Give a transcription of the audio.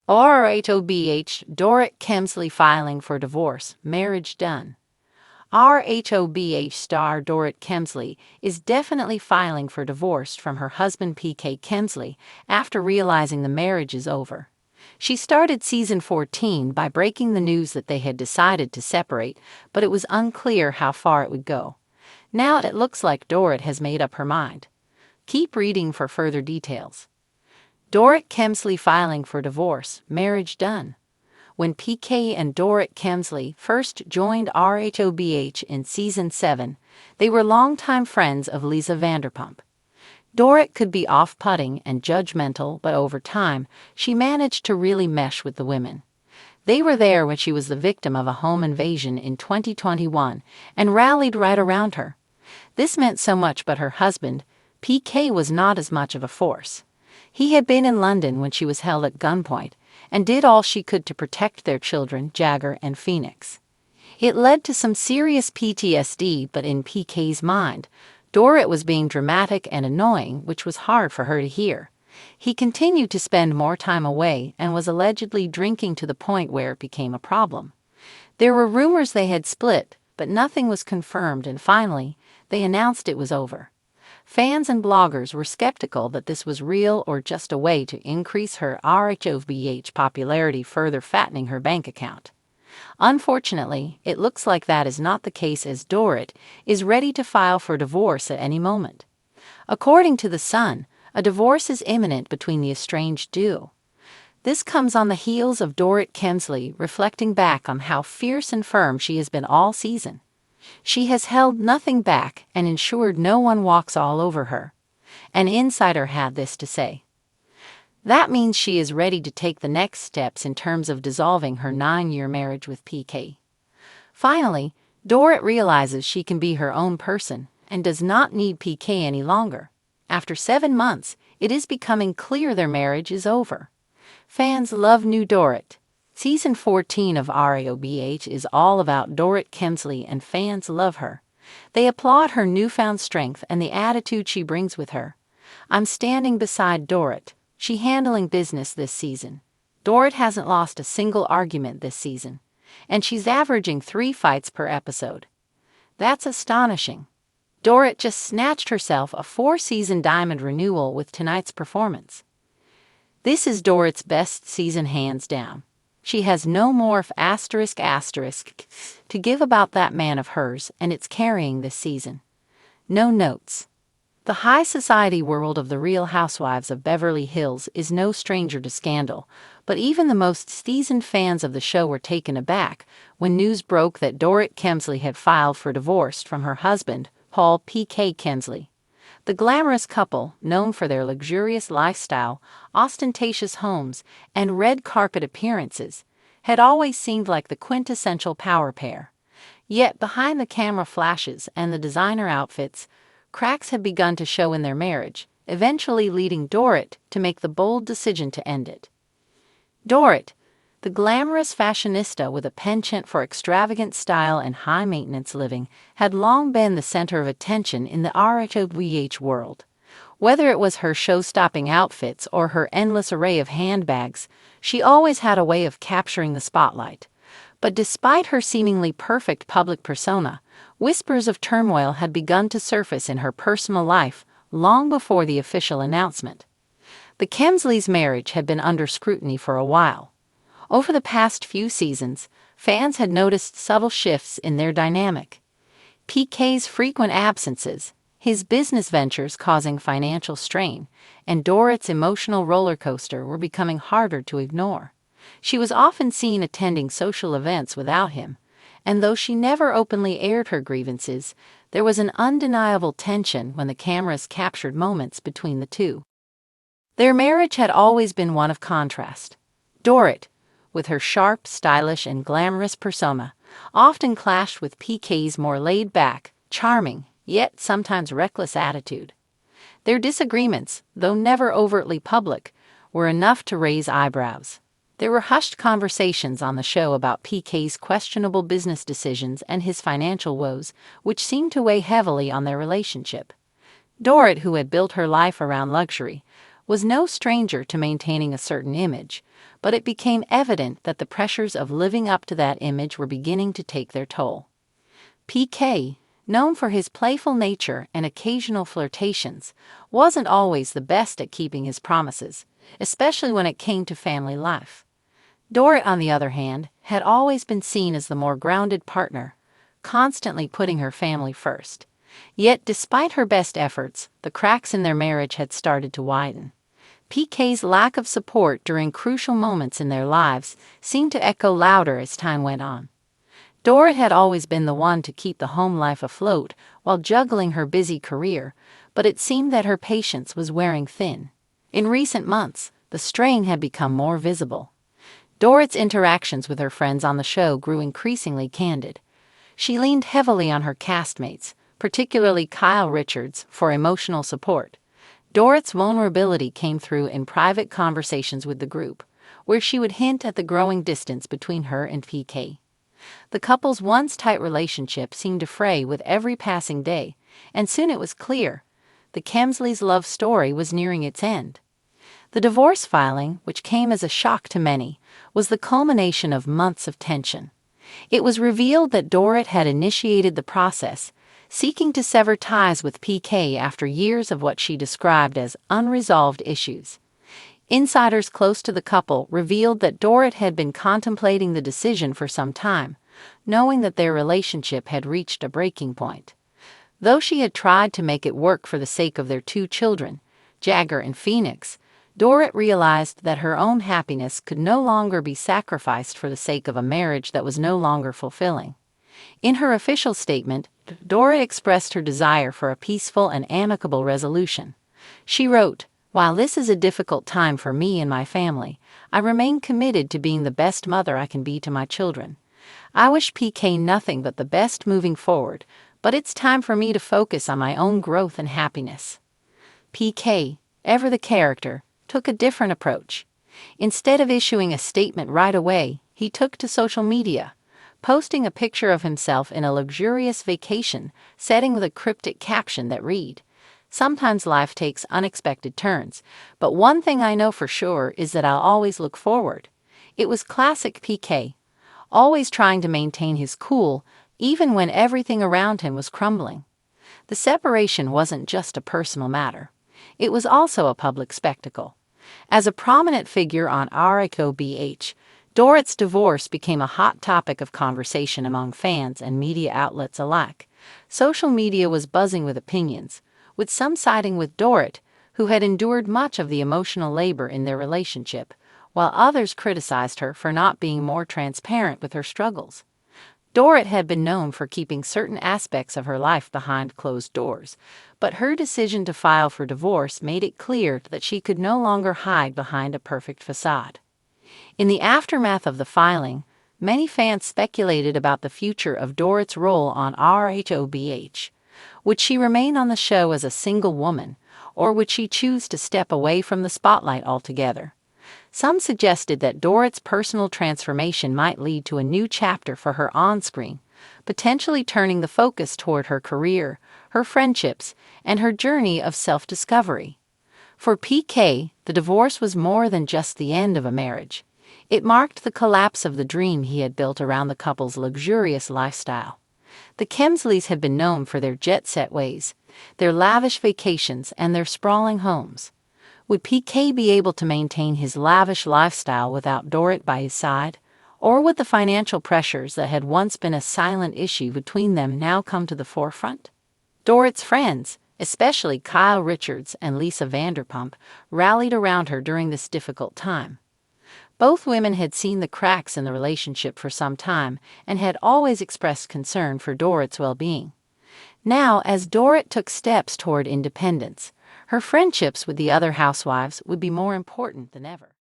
RHOBH, Dorit Kemsley filing for divorce, marriage done. RHOBH star Dorit Kemsley is definitely filing for divorce from her husband PK Kemsley after realizing the marriage is over. She started season 14 by breaking the news that they had decided to separate, but it was unclear how far it would go. Now it looks like Dorit has made up her mind. Keep reading for further details. Dorit Kemsley filing for divorce, marriage done. When PK and Dorit Kemsley first joined RHOBH in season 7, they were longtime friends of Lisa Vanderpump. Dorit could be off-putting and judgmental, but over time, she managed to really mesh with the women. They were there when she was the victim of a home invasion in 2021 and rallied right around her. This meant so much, but her husband, PK, was not as much of a force. He had been in London when she was held at gunpoint and did all she could to protect their children, Jagger and Phoenix. It led to some serious PTSD, but in PK's mind, Dorit was being dramatic and annoying, which was hard for her to hear. He continued to spend more time away and was allegedly drinking to the point where it became a problem. There were rumors they had split, but nothing was confirmed, and finally, they announced it was over. Fans and bloggers were skeptical that this was real or just a way to increase her RHOBH popularity, further fattening her bank account. Unfortunately, it looks like that is not the case, as Dorit is ready to file for divorce at any moment. According to The Sun, a divorce is imminent between the estranged duo. This comes on the heels of Dorit Kemsley reflecting back on how fierce and firm she has been all season. She has held nothing back and ensured no one walks all over her. An insider had this to say: "That means she is ready to take the next steps in terms of dissolving her 9-year marriage with PK. Finally, Dorit realizes she can be her own person and does not need PK any longer. After 7 months, it is becoming clear their marriage is over." Fans love new Dorit. Season 14 of RHOBH is all about Dorit Kemsley, and fans love her. They applaud her newfound strength and the attitude she brings with her. "I'm standing beside Dorit. She's handling business this season. Dorit hasn't lost a single argument this season, and she's averaging 3 fights per episode. That's astonishing." Dorit just snatched herself a 4-season diamond renewal with tonight's performance. "This is Dorit's best season hands down. She has no more to give about that man of hers, and it's carrying this season." No notes. The high society world of the Real Housewives of Beverly Hills is no stranger to scandal, but even the most seasoned fans of the show were taken aback when news broke that Dorit Kemsley had filed for divorce from her husband, Paul PK Kemsley. The glamorous couple, known for their luxurious lifestyle, ostentatious homes, and red carpet appearances, had always seemed like the quintessential power pair. Yet behind the camera flashes and the designer outfits, cracks had begun to show in their marriage, eventually leading Dorit to make the bold decision to end it. Dorit, the glamorous fashionista with a penchant for extravagant style and high-maintenance living, had long been the center of attention in the RHOBH world. Whether it was her show-stopping outfits or her endless array of handbags, she always had a way of capturing the spotlight. But despite her seemingly perfect public persona, whispers of turmoil had begun to surface in her personal life long before the official announcement. The Kemsleys' marriage had been under scrutiny for a while. Over the past few seasons, fans had noticed subtle shifts in their dynamic. PK's frequent absences, his business ventures causing financial strain, and Dorit's emotional roller coaster were becoming harder to ignore. She was often seen attending social events without him, and though she never openly aired her grievances, there was an undeniable tension when the cameras captured moments between the two. Their marriage had always been one of contrast. Dorit, with her sharp, stylish, and glamorous persona, often clashed with PK's more laid-back, charming, yet sometimes reckless attitude. Their disagreements, though never overtly public, were enough to raise eyebrows. There were hushed conversations on the show about PK's questionable business decisions and his financial woes, which seemed to weigh heavily on their relationship. Dorit, who had built her life around luxury, was no stranger to maintaining a certain image, but it became evident that the pressures of living up to that image were beginning to take their toll. PK, known for his playful nature and occasional flirtations, wasn't always the best at keeping his promises, especially when it came to family life. Dorit, on the other hand, had always been seen as the more grounded partner, constantly putting her family first. Yet, despite her best efforts, the cracks in their marriage had started to widen. PK's lack of support during crucial moments in their lives seemed to echo louder as time went on. Dorit had always been the one to keep the home life afloat while juggling her busy career, but it seemed that her patience was wearing thin. In recent months, the strain had become more visible. Dorit's interactions with her friends on the show grew increasingly candid. She leaned heavily on her castmates, particularly Kyle Richards, for emotional support. Dorit's vulnerability came through in private conversations with the group, where she would hint at the growing distance between her and PK. The couple's once tight relationship seemed to fray with every passing day, and soon it was clear the Kemsleys' love story was nearing its end. The divorce filing, which came as a shock to many, was the culmination of months of tension. It was revealed that Dorit had initiated the process, seeking to sever ties with PK after years of what she described as unresolved issues. Insiders close to the couple revealed that Dorit had been contemplating the decision for some time, knowing that their relationship had reached a breaking point. Though she had tried to make it work for the sake of their two children, Jagger and Phoenix, Dorit realized that her own happiness could no longer be sacrificed for the sake of a marriage that was no longer fulfilling. In her official statement, Dorit expressed her desire for a peaceful and amicable resolution. She wrote, "While this is a difficult time for me and my family, I remain committed to being the best mother I can be to my children. I wish PK nothing but the best moving forward, but it's time for me to focus on my own growth and happiness." PK, ever the character, took a different approach. Instead of issuing a statement right away, he took to social media, posting a picture of himself in a luxurious vacation setting with a cryptic caption that read, "Sometimes life takes unexpected turns, but one thing I know for sure is that I'll always look forward." It was classic PK, always trying to maintain his cool, even when everything around him was crumbling. The separation wasn't just a personal matter. It was also a public spectacle. As a prominent figure on RHOBH, Dorit's divorce became a hot topic of conversation among fans and media outlets alike. Social media was buzzing with opinions, with some siding with Dorit, who had endured much of the emotional labor in their relationship, while others criticized her for not being more transparent with her struggles. Dorit had been known for keeping certain aspects of her life behind closed doors, but her decision to file for divorce made it clear that she could no longer hide behind a perfect facade. In the aftermath of the filing, many fans speculated about the future of Dorit's role on RHOBH. Would she remain on the show as a single woman, or would she choose to step away from the spotlight altogether? Some suggested that Dorit's personal transformation might lead to a new chapter for her on-screen, potentially turning the focus toward her career, her friendships, and her journey of self-discovery. For PK, the divorce was more than just the end of a marriage. It marked the collapse of the dream he had built around the couple's luxurious lifestyle. The Kemsleys had been known for their jet-set ways, their lavish vacations, and their sprawling homes. Would PK be able to maintain his lavish lifestyle without Dorit by his side? Or would the financial pressures that had once been a silent issue between them now come to the forefront? Dorit's friends, especially Kyle Richards and Lisa Vanderpump, rallied around her during this difficult time. Both women had seen the cracks in the relationship for some time and had always expressed concern for Dorit's well-being. Now, as Dorit took steps toward independence, her friendships with the other housewives would be more important than ever.